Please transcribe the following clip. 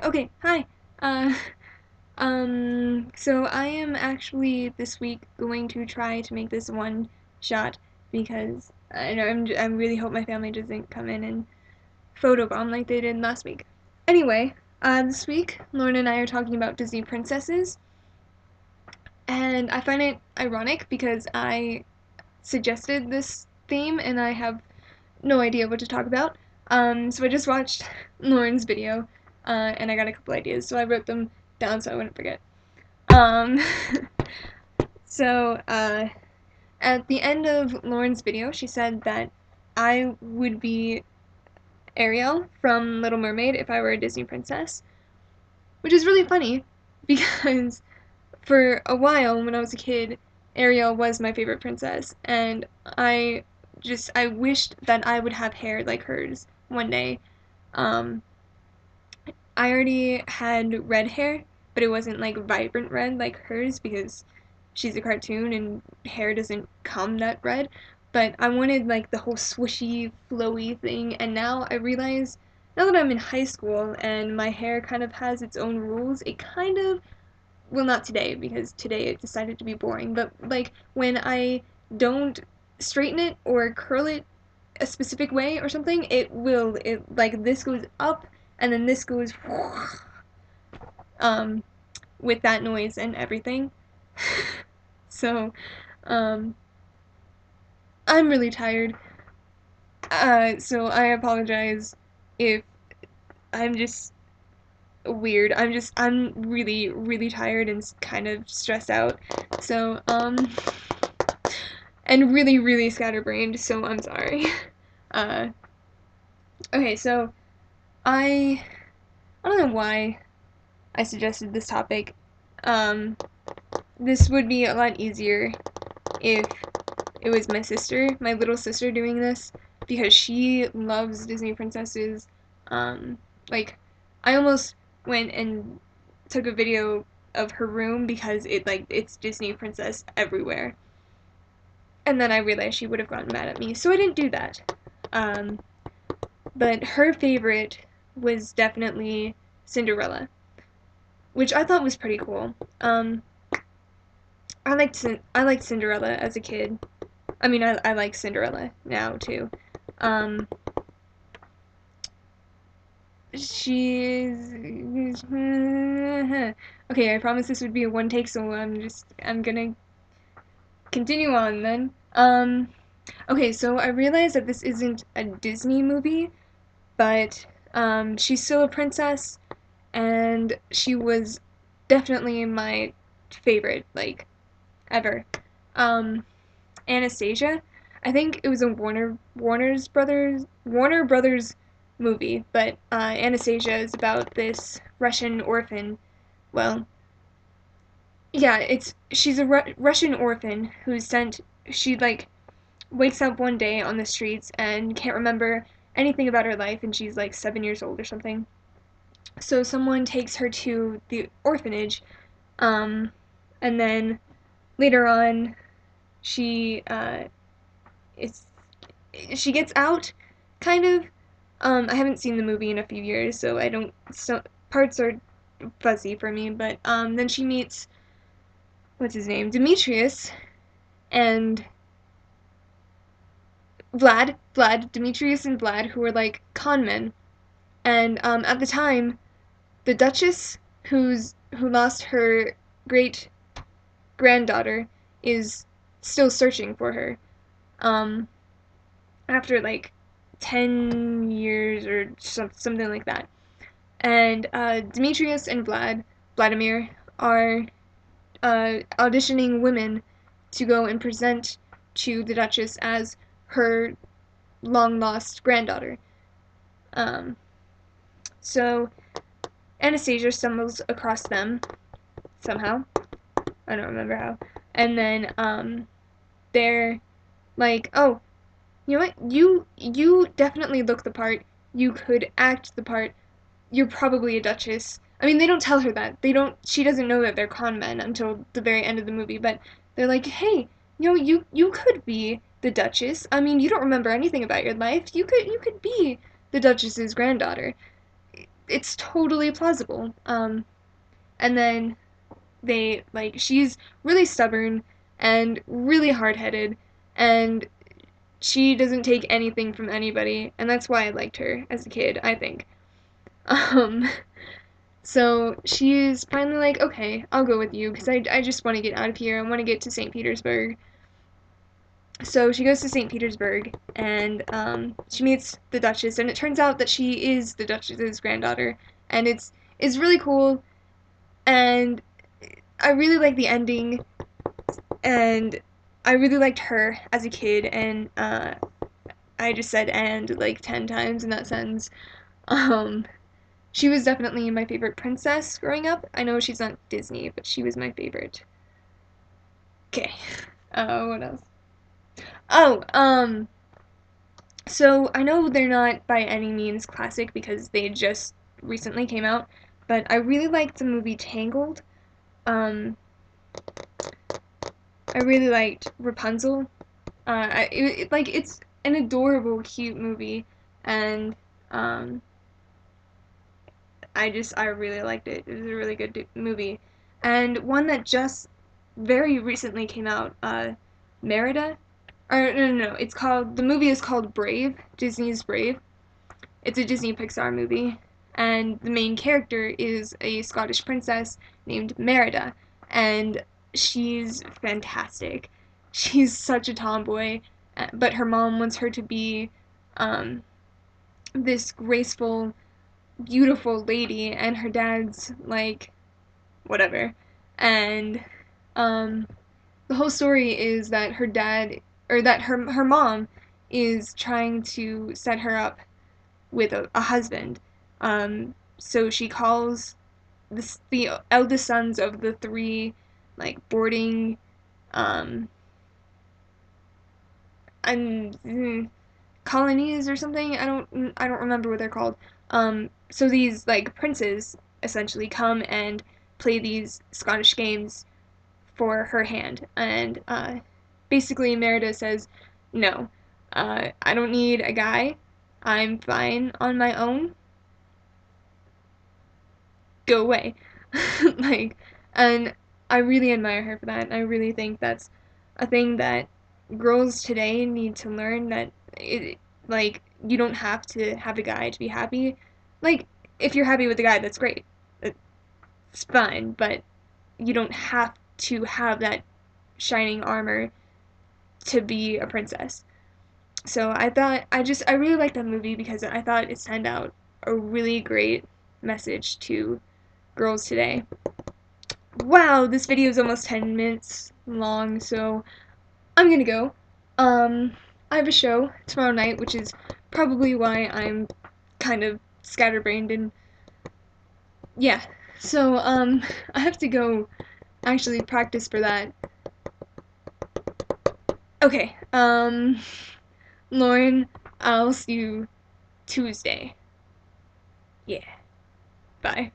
Okay, hi. Uh, so I am actually this week going to try to make this one shot because I really hope my family doesn't come in and photobomb like they did last week. Anyway, this week Lauren and I are talking about Disney princesses, and I find it ironic because I suggested this theme and I have no idea what to talk about. So I just watched Lauren's video, and I got a couple ideas, so I wrote them down so I wouldn't forget. Um, so at the end of Lauren's video, she said that I would be Ariel from Little Mermaid if I were a Disney princess, which is really funny because for a while when I was a kid, Ariel was my favorite princess, and I wished that I would have hair like hers one day. Um, I already had red hair, but it wasn't like vibrant red like hers because she's a cartoon and hair doesn't come that red. But I wanted like the whole swishy, flowy thing, and now I realize now that I'm in high school and my hair kind of has its own rules, it kind of well, not today because today it decided to be boring, but like when I don't straighten it or curl it a specific way or something, it like this goes up and then this goes um with that noise and everything. So, um I'm really tired. So I apologize if I'm just weird. I'm really really tired and kind of stressed out. So, and really, really scatterbrained, so I'm sorry. Uh, okay, so I I don't know why I suggested this topic. Um, this would be a lot easier if it was my sister, my little sister, doing this because she loves Disney princesses. Um, like I almost went and took a video of her room because it's Disney princess everywhere. And then I realized she would have gotten mad at me, so I didn't do that. Um, but her favorite was definitely Cinderella, which I thought was pretty cool. I liked Cinderella as a kid. I mean, I like Cinderella now too. Um, she's okay. I promise this would be a one take, so I'm gonna continue on then. Okay, so I realized that this isn't a Disney movie, but she's still a princess, and she was definitely my favorite, like, ever. Um, Anastasia, I think it was a Warner Brothers movie, but Anastasia is about this Russian orphan. Well, yeah, she's a Russian orphan who's sent. She like wakes up one day on the streets and can't remember anything about her life, and she's like 7 years old or something. So someone takes her to the orphanage, um, and then later on, she it's she gets out, kind of. I haven't seen the movie in a few years, so I don't. So parts are fuzzy for me, but then she meets what's his name, Demetrius, and Demetrius and Vlad, who were like con men, and at the time, the Duchess, who lost her great granddaughter, is still searching for her. Um, after like 10 years or something like that. And Demetrius and Vladimir, are auditioning women to go and present to the Duchess as her long lost granddaughter. Um, so Anastasia stumbles across them somehow. I don't remember how. And then they're like, "Oh, you know what? You definitely look the part. You could act the part. You're probably a duchess." I mean, they don't tell her that. They don't. She doesn't know that they're con men until the very end of the movie. But they're like, "Hey, you could be the duchess. I mean, you don't remember anything about your life. You could be the duchess's granddaughter." it's totally plausible. And then she's really stubborn and really hard-headed, and she doesn't take anything from anybody, and that's why I liked her as a kid, I think. Um, so she's finally like, okay, I'll go with you because I just want to get out of here. I want to get to St. Petersburg. So she goes to St. Petersburg and she meets the Duchess, and it turns out that she is the Duchess's granddaughter, and it's really cool, and I really like the ending, and I really liked her as a kid, and I just said "and" like 10 times in that sentence. Um, she was definitely my favorite princess growing up. I know she's not Disney, but she was my favorite. Okay. What else? Oh, so I know they're not by any means classic because they just recently came out, but I really liked the movie Tangled. Um, I really liked Rapunzel. It's an adorable, cute movie, and um, I really liked it. It was a really good movie, and one that just very recently came out. Merida, or no. It's called the movie is called Brave. Disney's Brave. It's a Disney Pixar movie, and the main character is a Scottish princess named Merida, and she's fantastic. She's such a tomboy, but her mom wants her to be um, this graceful, beautiful lady, and her dad's like, whatever. And um, the whole story is that her dad, or that her mom, is trying to set her up with a husband. So she calls the eldest sons of the three like boarding um, and colonies or something. I don't remember what they're called. So these like princes essentially come and play these Scottish games for her hand, and basically Merida says, "No, I don't need a guy. I'm fine on my own. Go away." like, and I really admire her for that. And I really think that's a thing that girls today need to learn, that it like you don't have to have a guy to be happy. Like, if you're happy with a guy, that's great. It's fine, but you don't have to have that shining armor to be a princess. So I really liked that movie because I thought it sent out a really great message to girls today. Wow, this video is almost 10 minutes long, so I'm gonna go. Um, I have a show tomorrow night, which is probably why I'm kind of scatterbrained, and yeah. So, I have to go actually practice for that. Okay, Lauren, I'll see you Tuesday. Yeah, bye.